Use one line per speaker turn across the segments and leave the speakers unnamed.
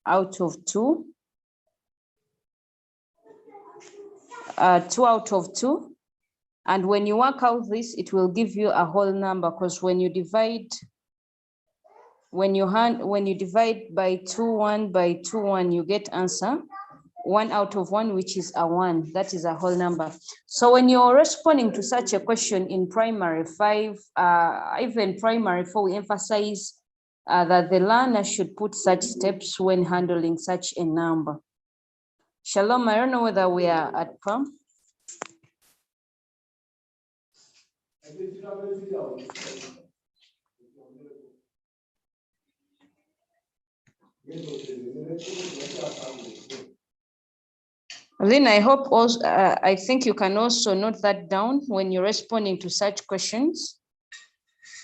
out of 2. 2 out of 2. And when you work out this, it will give you a whole number, because when you divide by 2, 1 by 2, 1, you get answer 1 out of 1, which is a 1. That is a whole number. So when you're responding to such a question in primary 5, even primary 4, we emphasize that the learner should put such steps when handling such a number. Shalom, I don't know whether we are at PAM. Then I hope also, I think you can also note that down when you're responding to such questions.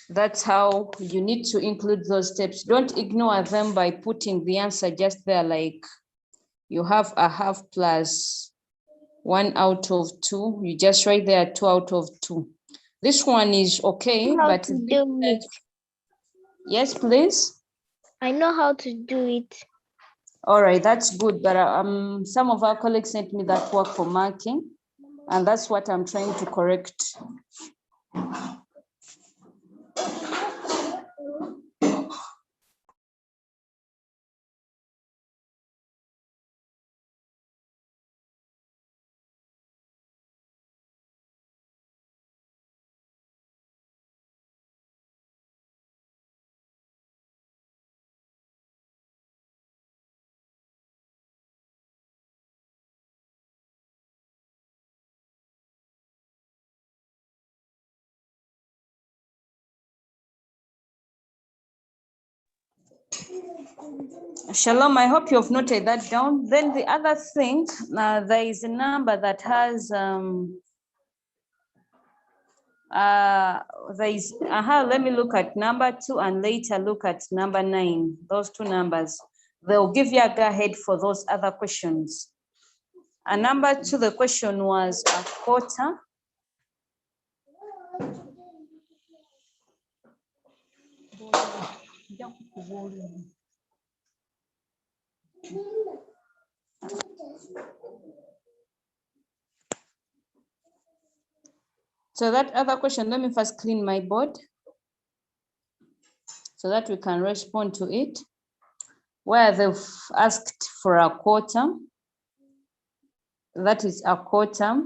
That's how you need to include those steps. Don't ignore them by putting the answer just there, like you have a half plus 1 out of 2. You just write there 2 out of 2. This one is okay,
How
but
to do it.
Yes, please.
I know how to do it.
All right, that's good. But some of our colleagues sent me that work for marking, and that's what I'm trying to correct. Shalom, I hope you've noted that down. Then the other thing, there is a number that has, let me look at number 2 and later look at number 9, those 2 numbers. They'll give you a go ahead for those other questions. And number 2, the question was a quarter. So that other question, let me first clean my board so that we can respond to it. Where they've asked for a quarter, that is a quarter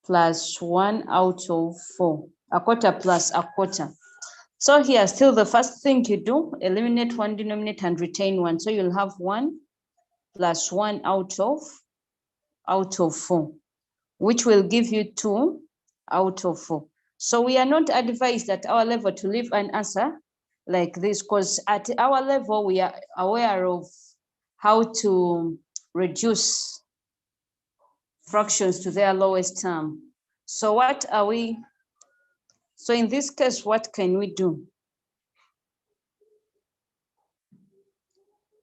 plus 1 out of 4, a quarter plus a quarter. So here, still the first thing you do, eliminate one denominator and retain 1. So you'll have 1 plus 1 out of 4, which will give you 2 out of 4. So we are not advised at our level to leave an answer like this, because at our level, we are aware of how to reduce fractions to their lowest term. So what are we? So in this case, what can we do?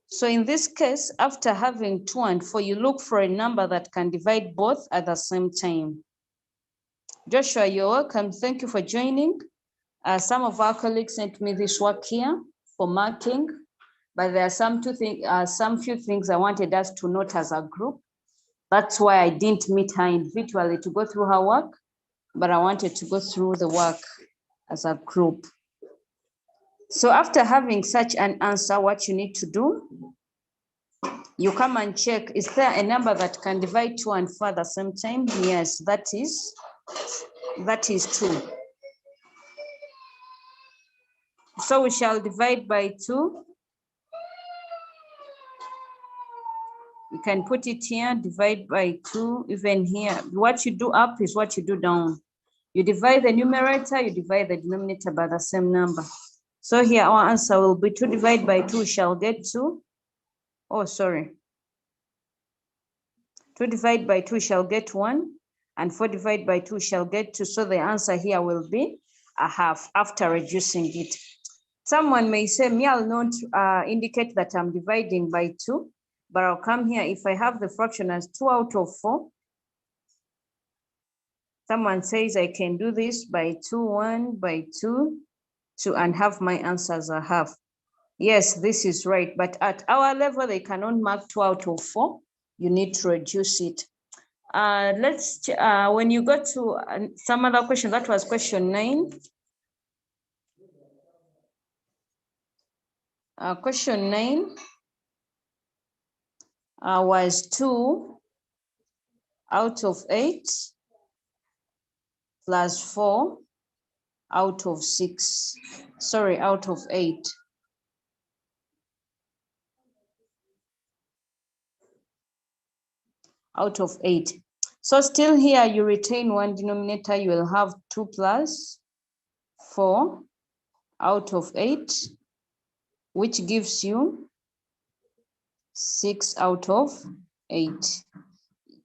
So in this case, after having 2 and 4, you look for a number that can divide both at the same time. Joshua, you're welcome. Thank you for joining. Some of our colleagues sent me this work here for marking, but there are some few things I wanted us to note as a group. That's why I didn't meet her individually to go through her work, but I wanted to go through the work as a group. So after having such an answer, what you need to do, you come and check, is there a number that can divide 2 and 4 at the same time? Yes, that is 2. So we shall divide by 2. You can put it here, divide by 2, even here. What you do up is what you do down. You divide the numerator, you divide the denominator by the same number. So here our answer will be 2 divided by 2 shall get 2. Oh, sorry. 2 divided by 2 shall get 1, and 4 divided by 2 shall get 2. So the answer here will be a half after reducing it. Someone may say, me, I'll not indicate that I'm dividing by 2, but I'll come here. If I have the fraction as 2 out of 4, someone says I can do this by 2, 1 by 2, 2, and have my answer as a half. Yes, this is right. But at our level, they cannot mark 2 out of 4. You need to reduce it. When you go to some other question, that was question 9. Question 9 was 2 out of 8 plus 4 out of 6. Sorry, out of 8. Out of 8. So still here you retain one denominator, you will have 2 plus 4 out of 8, which gives you 6 out of 8.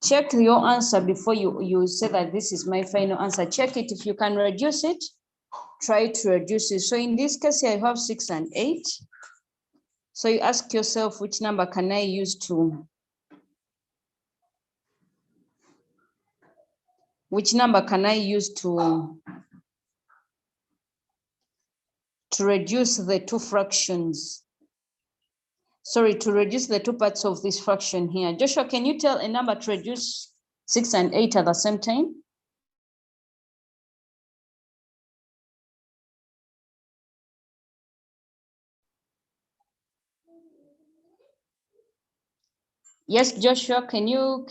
Check your answer before you say that this is my final answer. Check it. If you can reduce it, try to reduce it. So in this case, I have 6 and 8. So you ask yourself, which number can I use to reduce the two fractions? Sorry, to reduce the 2 parts of this fraction here. Joshua, can you tell a number to reduce 6 and 8 at the same time? Yes, Joshua, can you,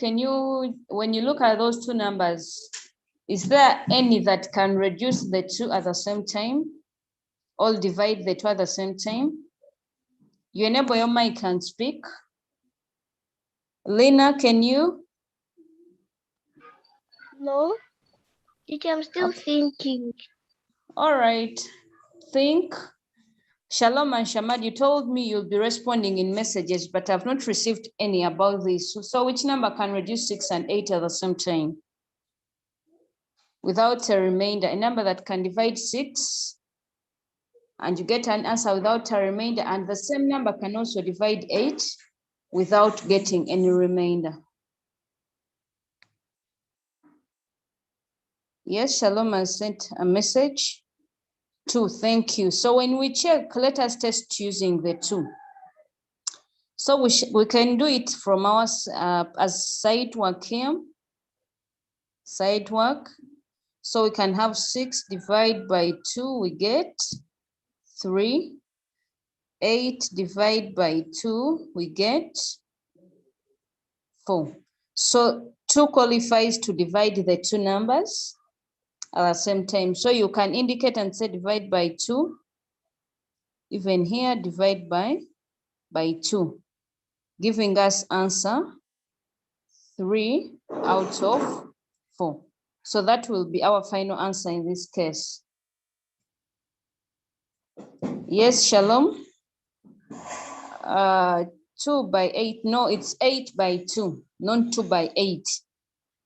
when you look at those 2 numbers, is there any that can reduce the 2 at the same time? Or divide the 2 at the same time? You enable your mic and speak. Lena, can you?
No. Teacher, I'm still thinking. All
right. Think. Shalom and Shamad, you told me you'll be responding in messages, but I've not received any about this. So which number can reduce 6 and 8 at the same time? Without a remainder, a number that can divide 6 and you get an answer without a remainder, and the same number can also divide 8 without getting any remainder. Yes, Shalom has sent a message. 2, thank you. So when we check, let us test using the 2. So we can do it from our as side work here. Side work. So we can have 6 divided by 2, we get 3. 8 divided by 2, we get 4. So 2 qualifies to divide the 2 numbers at the same time. So you can indicate and say divide by 2. Even here, divide by 2, giving us answer 3 out of 4. So that will be our final answer in this case. Yes, Shalom. 2 by 8. No, it's 8 by 2, not 2 by 8.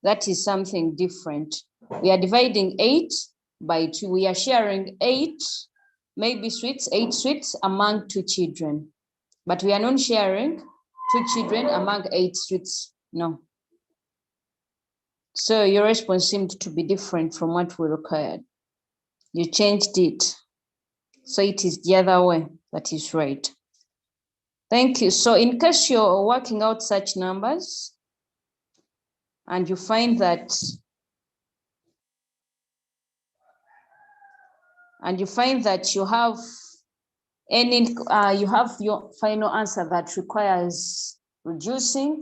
That is something different. We are dividing 8 by 2. We are sharing 8, maybe sweets, 8 sweets among 2 children. But we are not sharing 2 children among 8 sweets. No. So your response seemed to be different from what we required. You changed it. So it is the other way. That is right. Thank you. So in case you're working out such numbers and you find that you have any, you have your final answer that requires reducing,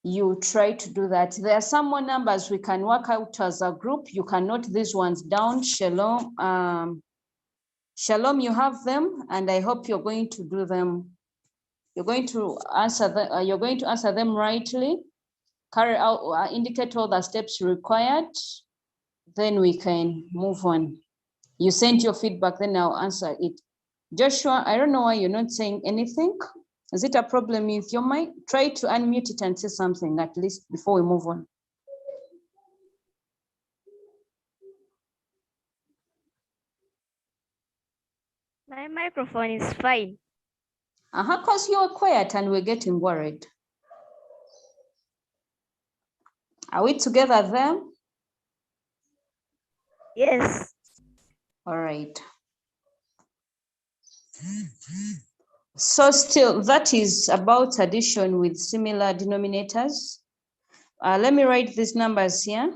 you try to do that. There are some more numbers we can work out as a group. You can note these ones down. Shalom. Shalom, you have them, and I hope you're going to do them. You're going to answer them rightly. Carry out, indicate all the steps required. Then we can move on. You sent your feedback, then I'll answer it. Joshua, I don't know why you're not saying anything. Is it a problem with your mic? Try to unmute it and say something at least before we move on.
My microphone is fine.
Because you're quiet and we're getting worried. Are we together there?
Yes.
All right. So still, that is about addition with similar denominators. Let me write these numbers here.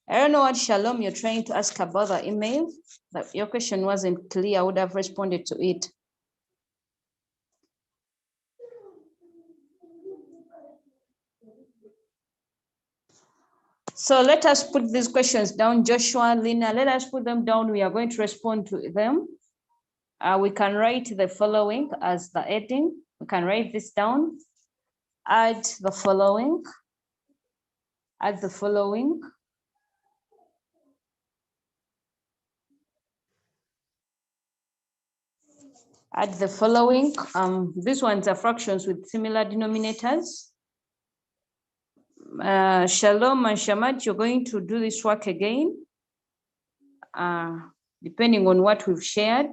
I don't know what Shalom you're trying to ask about the email. But your question wasn't clear. I would have responded to it. So let us put these questions down, Joshua, Lina, let us put them down. We are going to respond to them. We can write the following as the heading. We can write this down. Add the following. Add the following. Add the following. These ones are fractions with similar denominators. Shalom and Shamat, you're going to do this work again, depending on what we've shared.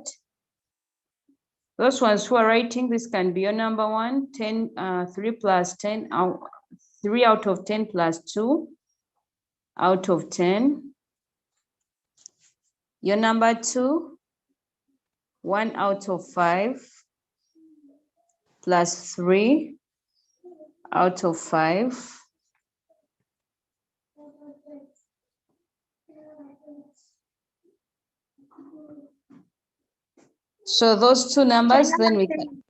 Those ones who are writing, this can be your number one, 10, 3 plus 10, 3 out of 10 plus 2 out of 10. Your number 2, 1 out of 5 plus 3 out of 5. So those two numbers, then we can.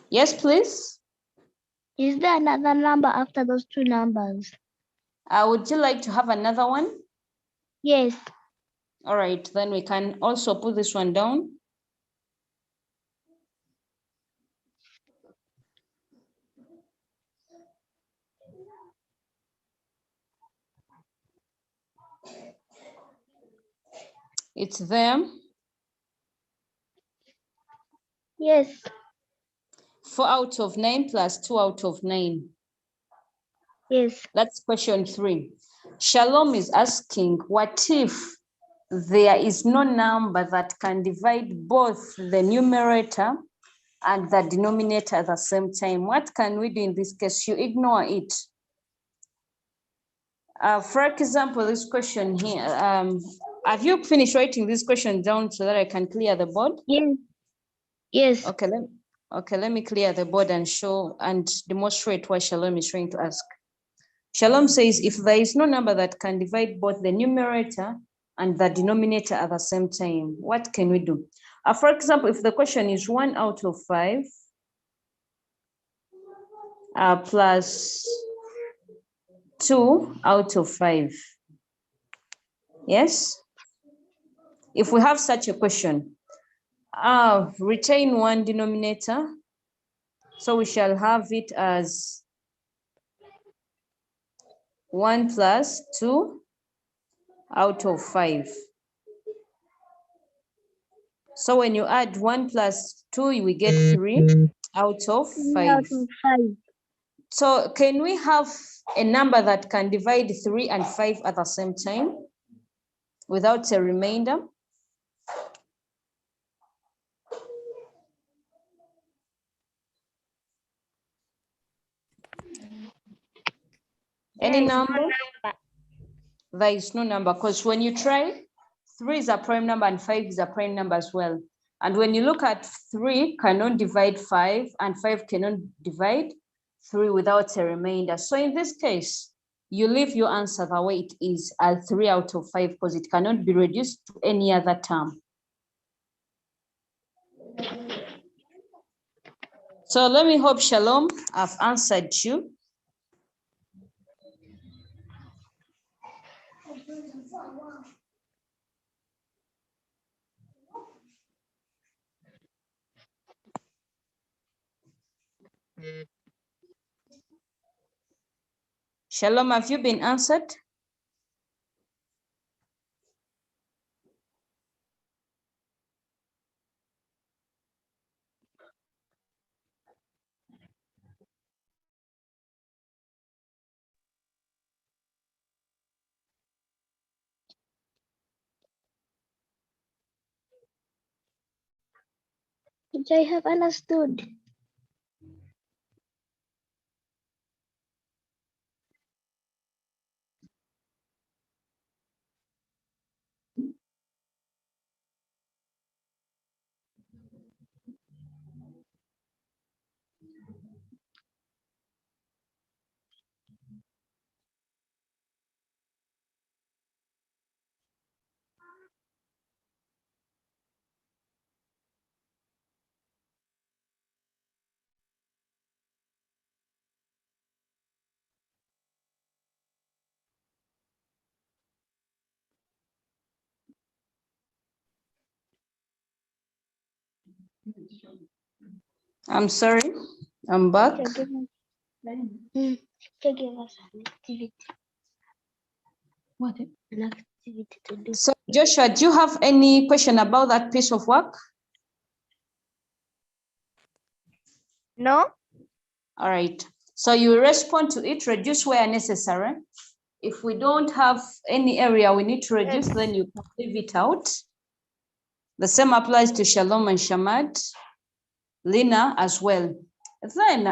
Yes, please.
Is there another number after those two numbers?
Would you like to have another one?
Yes.
All right, then we can also put this one down. It's them.
Yes.
4 out of 9 plus 2 out of 9.
Yes.
That's question 3. Shalom is asking, what if there is no number that can divide both the numerator and the denominator at the same time? What can we do in this case? You ignore it. For example, this question here, have you finished writing this question down so that I can clear the board?
Yes. Yes.
Okay, let me clear the board and show and demonstrate what Shalom is trying to ask. Shalom says, if there is no number that can divide both the numerator and the denominator at the same time, what can we do? For example, if the question is 1 out of 5 plus 2 out of 5. Yes? If we have such a question, retain one denominator. So we shall have it as 1 plus 2 out of 5. So when you add 1 plus 2, we get 3 out of 5.
Out of 5.
So can we have a number that can divide 3 and 5 at the same time without a remainder? Any number? There is no number, because when you try, 3 is a prime number and 5 is a prime number as well. And when you look at 3 cannot divide 5 and 5 cannot divide 3 without a remainder. So in this case, you leave your answer the way it is at 3 out of 5 because it cannot be reduced to any other term. So let me hope, Shalom, I've answered you. Shalom, have you been answered?
Which I have understood.
I'm sorry, I'm back.
Give us an activity.
What?
An activity to do.
So Joshua, do you have any question about that piece of work?
No.
All right, so you respond to it, reduce where necessary. If we don't have any area we need to reduce, then you can leave it out. The same applies to Shalom and Shamad, Lina as well. Then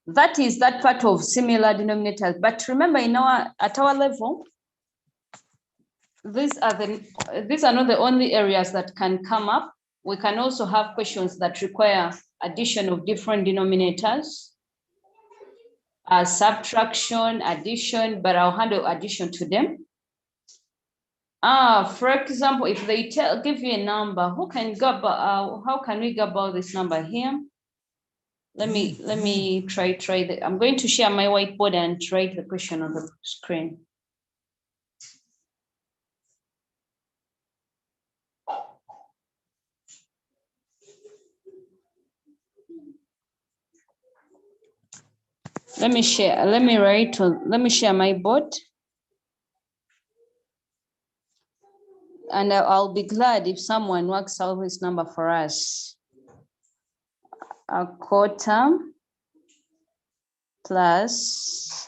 that is that part of similar denominators. But remember, at our level, these are not the only areas that can come up. We can also have questions that require addition of different denominators, subtraction, addition, but I'll handle addition to them. For example, if they give you a number, how can we go about this number here? Let me try that. I'm going to share my whiteboard and write the question on the screen. Let me share my board. And I'll be glad if someone works out this number for us. A quarter plus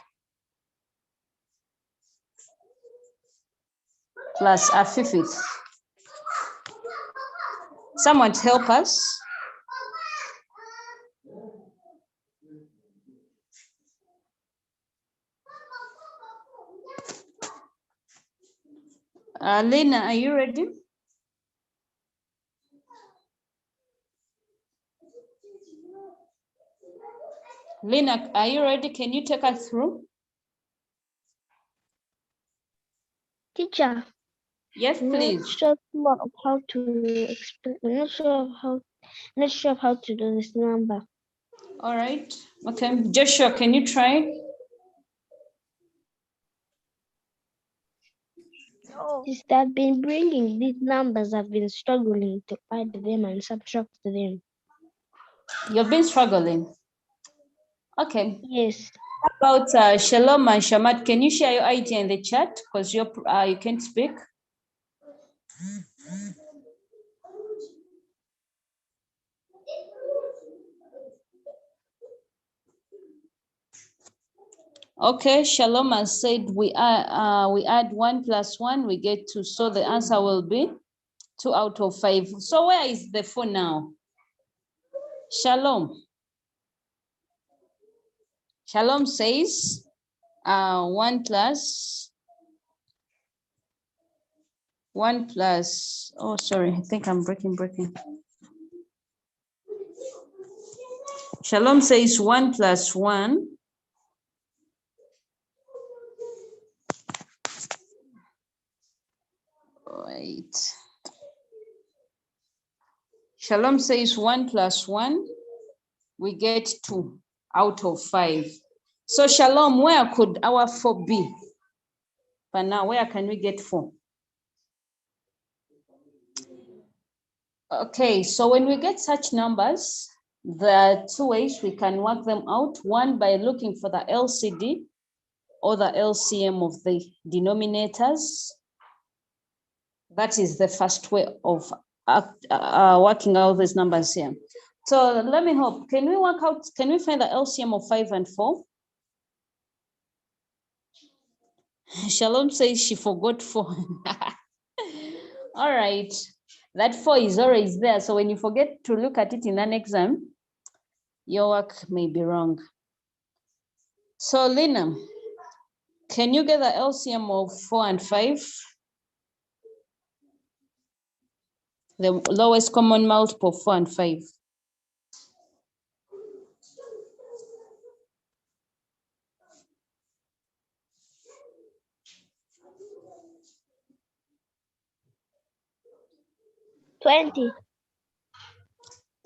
a fifth. Someone to help us. Lena, are you ready? Lena, are you ready? Can you take us through?
Teacher.
Yes, please.
Not sure of how to explain. Not sure of how to do this number.
All right. Okay. Joshua, can you try?
Since I've been bringing these numbers, I've been struggling to add them and subtract them.
You've been struggling. Okay.
Yes.
How about Shalom and Shamat? Can you share your idea in the chat because you can't speak? Okay, Shalom has said we add 1 plus 1, we get 2. So the answer will be 2 out of 5. So where is the 4 now? Shalom. Shalom says 1 plus, oh, sorry, I think I'm breaking. Shalom says 1 plus 1. Right. Shalom says 1 plus 1, we get 2 out of 5. So Shalom, where could our 4 be? But now, where can we get 4? Okay, so when we get such numbers, there are 2 ways we can work them out. One, by looking for the LCD or the LCM of the denominators. That is the first way of working out these numbers here. So let me hope, can we find the LCM of 5 and 4? Shalom says she forgot 4. All right, that 4 is always there. So when you forget to look at it in an exam, your work may be wrong. So Lena, can you get the LCM of 4 and 5? The lowest common multiple of 4 and 5.
$20.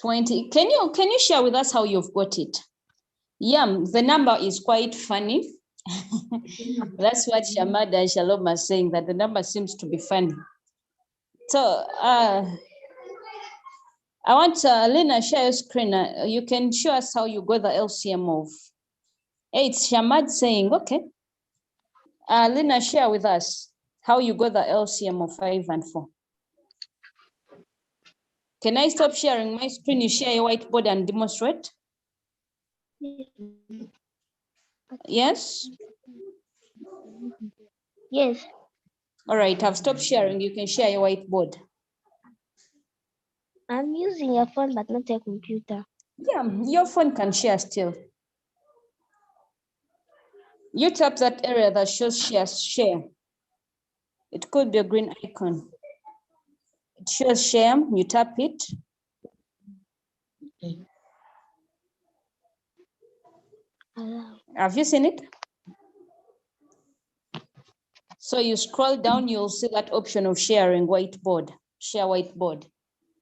20. Can you share with us how you've got it? Yeah, the number is quite funny. That's what Shamada and Shalom are saying, that the number seems to be funny. So I want Lena, share your screen. You can show us how you got the LCM of. Hey, it's Shamad saying, okay. Lena, share with us how you got the LCM of 5 and 4. Can I stop sharing my screen? You share your whiteboard and demonstrate? Yes?
Yes.
All right, I've stopped sharing. You can share your whiteboard.
I'm using a phone, but not a computer.
Yeah, your phone can share still. You tap that area that shows share. It could be a green icon. It shows share, you tap it. Have you seen it? So you scroll down, you'll see that option of sharing whiteboard, share whiteboard.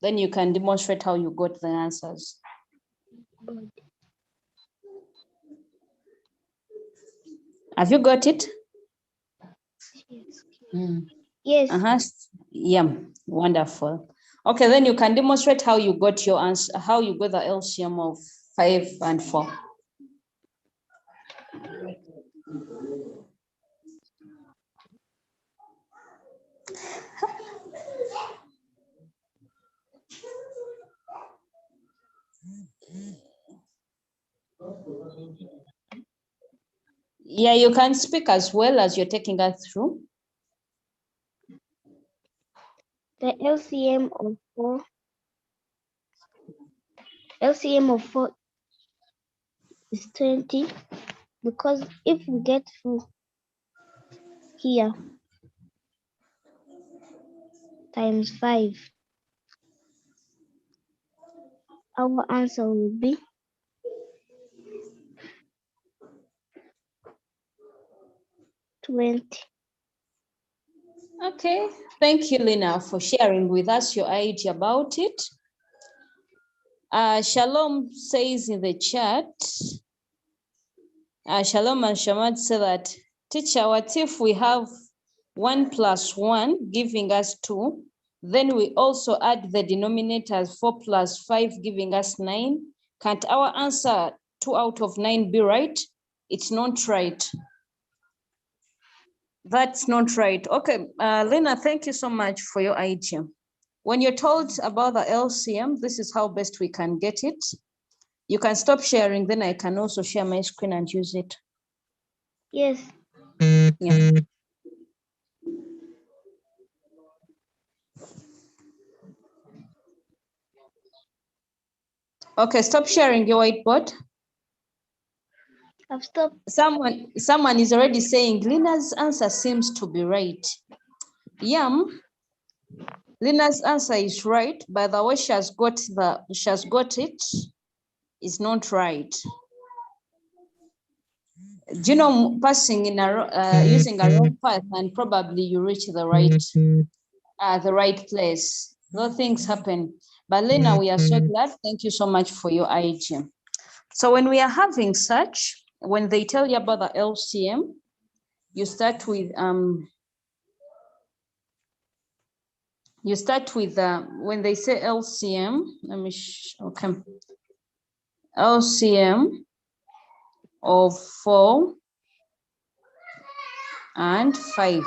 Then you can demonstrate how you got the answers. Have you got it?
Yes.
Yeah, wonderful. Okay, then you can demonstrate how you got your answer, how you got the LCM of 5 and 4. Yeah, you can speak as well as you're taking us through.
The LCM of 4 is 20, because if we get through here times 5, our answer will be 20.
Okay, thank you, Lina, for sharing with us your idea about it. Shalom says in the chat, Shalom and Shamad say that, teacher, what if we have 1 plus 1 giving us 2, then we also add the denominator as 4 plus 5 giving us 9. Can't our answer 2 out of 9 be right? It's not right. That's not right. Okay, Lena, thank you so much for your idea. When you're told about the LCM, this is how best we can get it. You can stop sharing, then I can also share my screen and use it.
Yes.
Yeah. Okay, stop sharing your whiteboard.
I've stopped.
Someone is already saying Lena's answer seems to be right. Yum. Lena's answer is right, but the way she has got it is not right. Do you know, passing in using a wrong path and probably you reach the right place. Those things happen. But Lena, we are so glad. Thank you so much for your idea. So when we are having such, when they tell you about the LCM, you start with when they say LCM, let me okay. LCM of 4 and 5.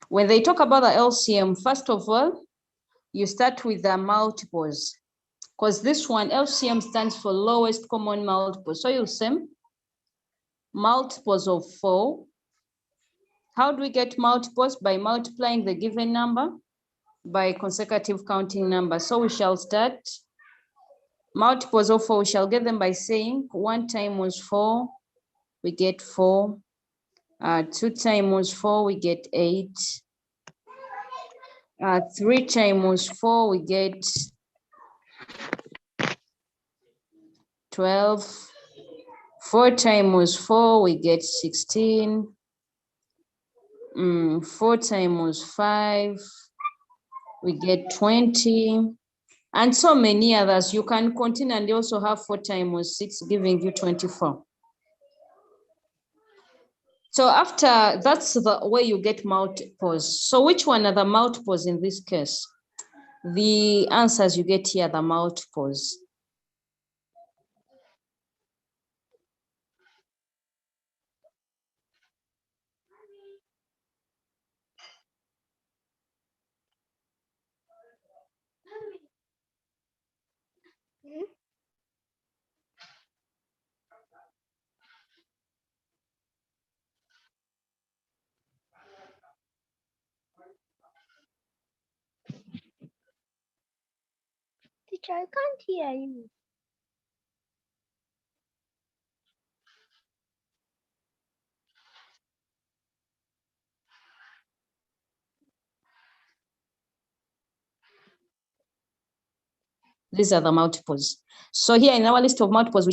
When they talk about the LCM, first of all, you start with the multiples, because this one, LCM, stands for lowest common multiple. So you'll say multiples of 4. How do we get multiples? By multiplying the given number by consecutive counting number. So we shall start multiples of 4. We shall get them by saying 1 times 4, we get 4. 2 times 4, we get 8. 3 times 4, we get 12. 4 times 4, we get 16. 4 times 5, we get 20. And so many others. You can continue and also have 4 times 6, giving you 24. So after, that's the way you get multiples. So which one are the multiples in this case? the answers you get here, the multiples.
Teacher, I can't hear you.
These are the multiples. So here in our list of multiples,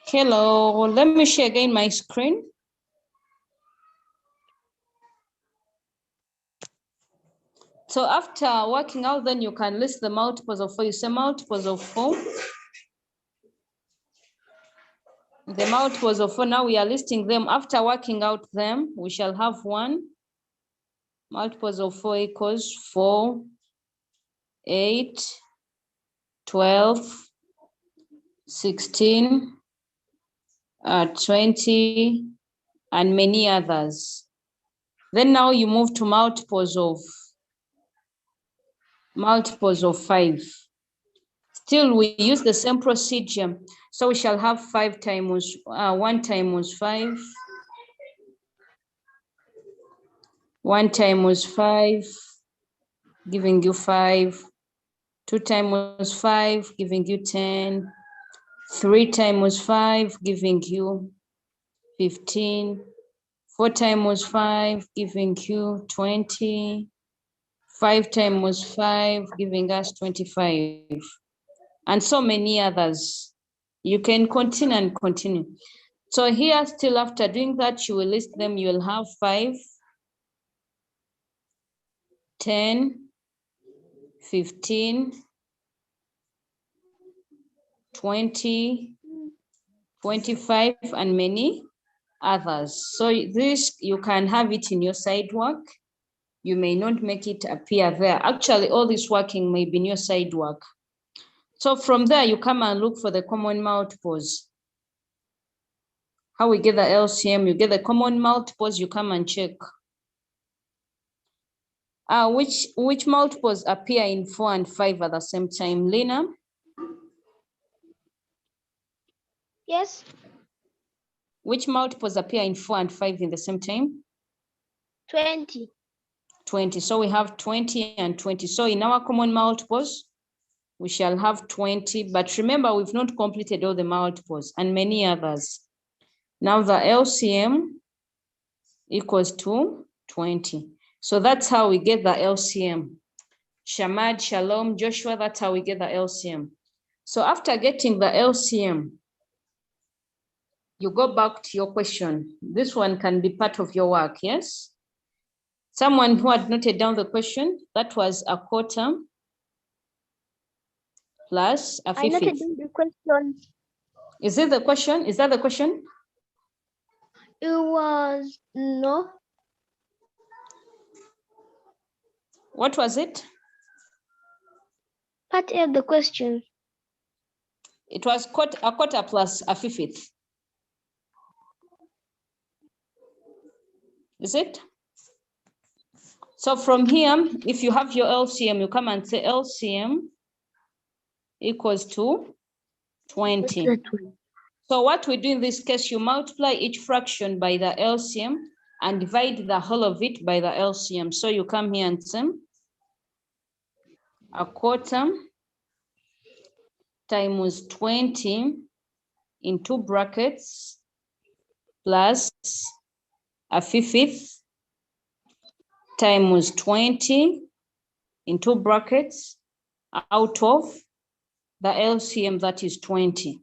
hello, let me share again my screen. So after working out, then you can list the multiples of 4. You say multiples of 4. The multiples of 4, now we are listing them. After working out them, we shall have 1. Multiples of 4 equals 4, 8, 12, 16, 20, and many others. Then now you move to multiples of 5. Still, we use the same procedure. So we shall have 5 times 1 times 5. 1 times 5, giving you 5. 2 times 5, giving you 10. 3 times 5, giving you 15. 4 times 5, giving you 20. 5 times 5, giving us 25. And so many others. You can continue and continue. So here, still after doing that, you will list them. You will have 5, 10, 15, 20, 25, and many others. So this, you can have it in your side work. You may not make it appear there. Actually, all this working may be in your side work. So from there, you come and look for the common multiples. How we get the LCM, you get the common multiples, you come and check. Which multiples appear in 4 and 5 at the same time, Lena?
Yes.
Which multiples appear in 4 and 5 in the same time?
20.
20. So we have 20 and 20. So in our common multiples, we shall have 20. But remember, we've not completed all the multiples and many others. Now the LCM equals to 20. So that's how we get the LCM. Shamad, Shalom, Joshua, that's how we get the LCM. So after getting the LCM, you go back to your question. This one can be part of your work, yes? Someone who had noted down the question, that was a quarter plus a fifth.
I noted down the question.
Is it the question? Is that the question?
It was no.
What was it?
Part A of the question.
It was a quarter plus a fifth. Is it? So from here, if you have your LCM, you come and say LCM equals to 20. So what we do in this case, you multiply each fraction by the LCM and divide the whole of it by the LCM. So you come here and say a quarter times 20 in 2 brackets plus a fifth times 20 in 2 brackets out of the LCM, that is 20.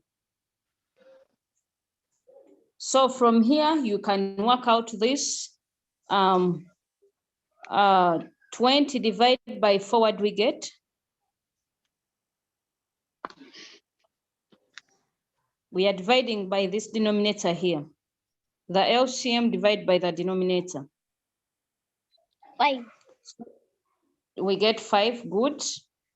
So from here, you can work out this 20 divided by 4, what we get? We are dividing by this denominator here. The LCM divided by the denominator.
5.
We get 5, good.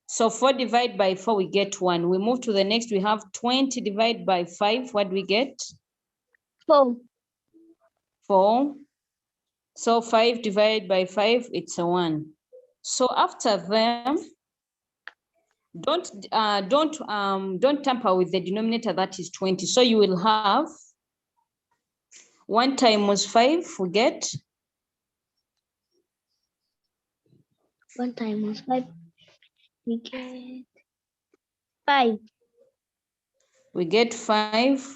So 4 divided by 4, we get 1. We move to the next, we have 20 divided by 5, what do we get?
4.
4. So 5 divided by 5, it's a 1. So after them, don't tamper with the denominator, that is 20. So you will have 1 times 5, we get
1 times 5. We get 5.
We get 5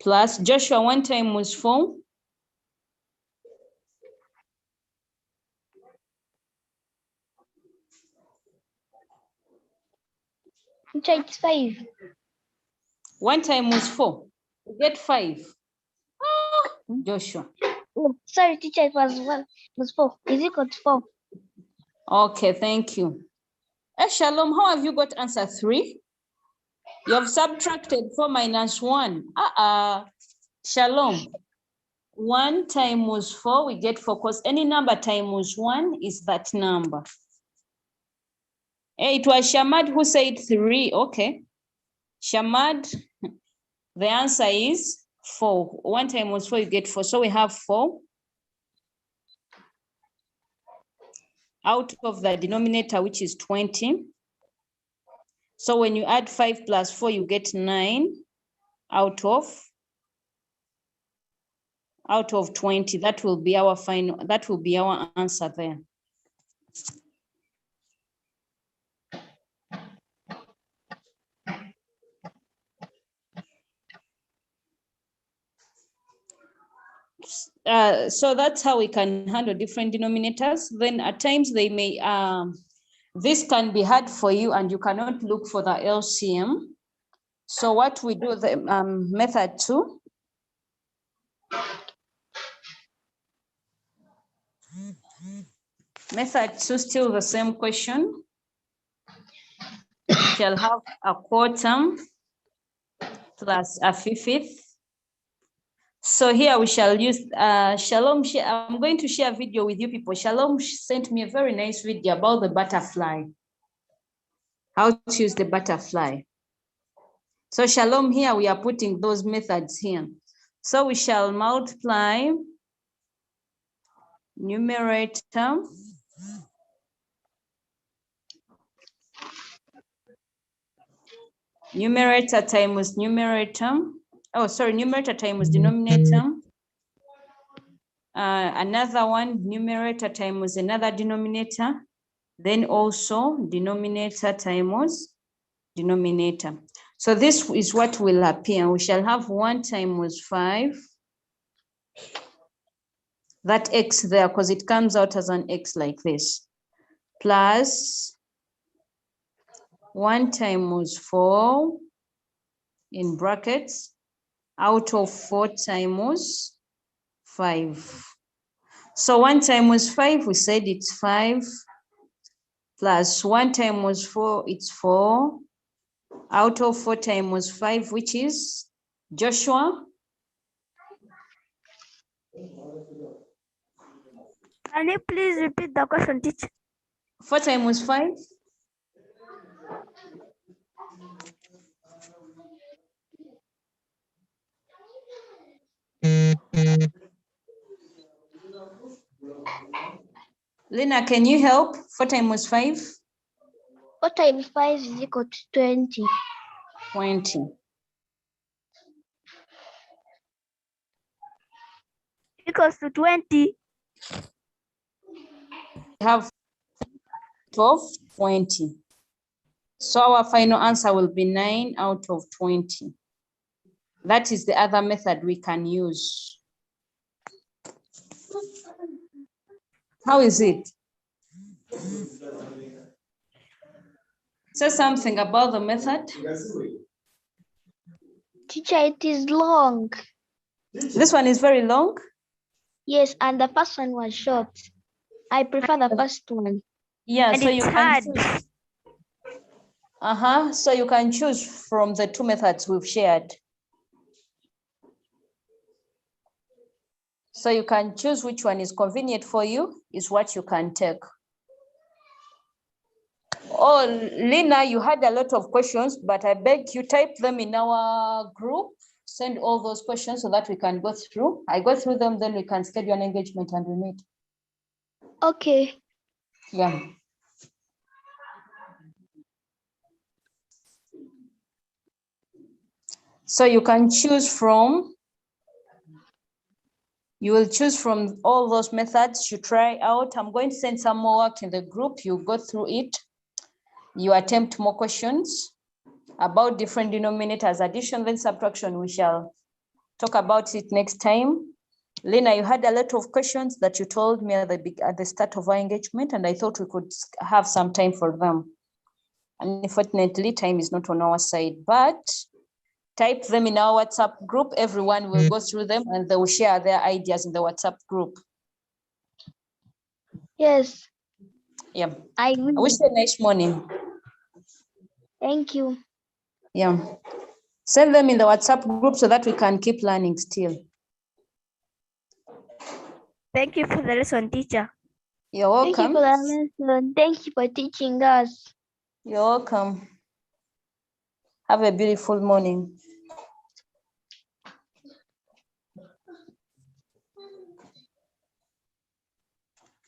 plus Joshua 1 times 4.
It's 5.
1 times 4. We get 5. Joshua.
Oh, sorry, teacher, it was 1. It was 4. Is equal to 4.
Okay, thank you. Shalom, how have you got answer 3? You have subtracted 4 minus 1. Shalom. 1 times 4, we get 4, because any number times 1 is that number. Hey, it was Shamad who said 3. Okay. Shamad, the answer is 4. 1 times 4, you get 4. So we have 4 out of the denominator, which is 20. So when you add 5 plus 4, you get 9 out of 20. That will be our final, that will be our answer there. So that's how we can handle different denominators. Then at times they may, this can be hard for you and you cannot look for the LCM. So what we do, the method 2. Method 2, still the same question. Shall have a quarter plus a fifth. So here we shall use Shalom. I'm going to share a video with you people. Shalom sent me a very nice video about the butterfly. How to use the butterfly. So Shalom, here we are putting those methods here. So we shall multiply numerator times numerator. Oh, sorry, numerator times denominator. Another one, numerator times another denominator. Then also denominator times denominator. So this is what will appear. We shall have 1 times 5. That x there, because it comes out as an x like this. Plus 1 times 4 in brackets out of 4 times 5. So 1 times 5, we said it's 5 plus 1 times 4, it's 4 out of 4 times 5, which is Joshua.
Can you please repeat the question, teacher?
4 times 5. Lena, can you help? 4 times 5?
4 times 5 is equal to 20.
20.
Equals to 20.
We have 12, 20. So our final answer will be 9 out of 20. That is the other method we can use. How is it? Say something about the method.
Teacher, it is long.
This one is very long.
Yes, and the first one was short. I prefer the first one.
Yeah,
And
so
it's
you
hard.
can choose. So you can choose from the 2 methods we've shared. So you can choose which one is convenient for you, is what you can take. Oh, Lina, you had a lot of questions, but I beg you type them in our group. Send all those questions so that we can go through. I go through them, then we can schedule an engagement and we meet.
Okay.
Yeah. So you can choose from, you will choose from all those methods you try out. I'm going to send some more work in the group. You go through it. You attempt more questions about different denominators, addition, then subtraction. We shall talk about it next time. Lena, you had a lot of questions that you told me at the start of our engagement, and I thought we could have some time for them. Unfortunately, time is not on our side, but type them in our WhatsApp group. Everyone will go through them and they will share their ideas in the WhatsApp group.
Yes.
Yeah.
I
I wish you a nice morning.
Thank you.
Yeah. Send them in the WhatsApp group so that we can keep learning still.
Thank you for the lesson, teacher.
You're welcome.
Thank you for the lesson. Thank you for teaching us.
You're welcome. Have a beautiful morning.